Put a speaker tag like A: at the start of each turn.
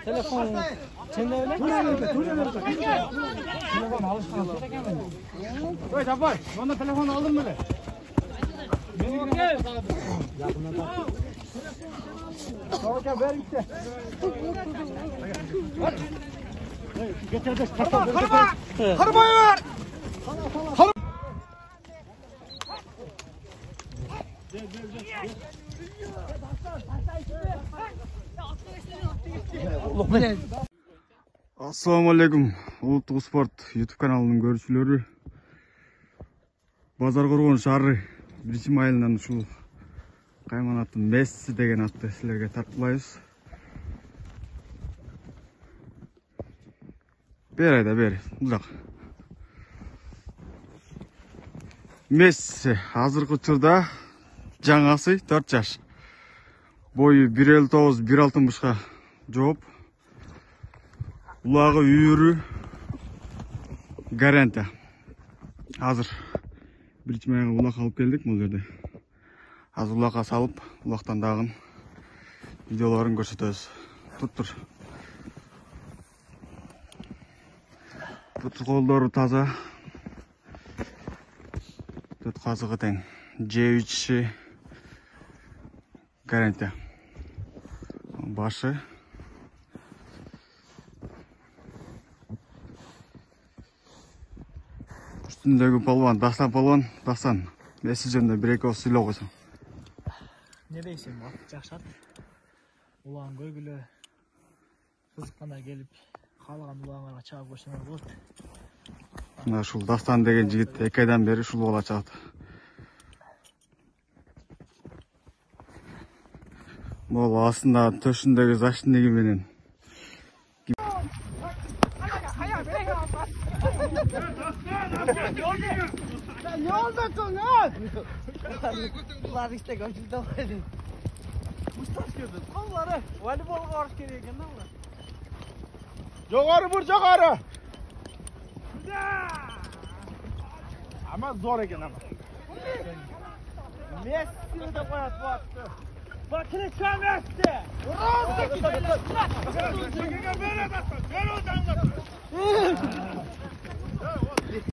A: Telefon. Sen de öyle? Telefon alışkan. Koy Tapay. Bana telefon aldın mı be? Yakından tak. Tamam ver gitti. Getir. Karbayı ver.
B: Assalamu alaikum. Улуттук спорт YouTube каналынын көрүүчүлөрү. Базар Коргон шаары 1-майылынан ушул кайманаттын Месси деген атты силерге тарткылайбыз. Бер, узак. Месси азыркы учурда жаңасы 4 жаш. Бою 1.59-1.60 жооп. Улағы үйірі гарантия. Азыр бірінші майға улақ алып келдік бұл жерде. Азыр улаққа салып, улақтан дағын видеоларын көрсетеміз. Тұттыр. Тұт қолдары таза. Тұт қазығы тең. J3 гарантия. Başı. Üstündeki palvan, Dahsan. Messi jönde bir-iki oz süйлөп койсоң.
A: Ne deysen bak, жақшат. Улан көргүлө кызыкканда келип, каалаган улаңарга чаап койсоңор болот.
B: Мына ушул Dahsan деген жигит 2 айдан бери ушул бала чаат. Бұл астында төшіндегі заштынеги менен.
A: Ne olacaksın lan? Bunlar işte göçülde vardı. Mustafa gördü. Kolları. Voleybol karşı geliyor gene lan.
C: Yukarı vur yukarı. Ama zor eken ama.
A: Messi'yi de koyat bu attı.
C: Bakın şu Messi. Böyle basın. Böyle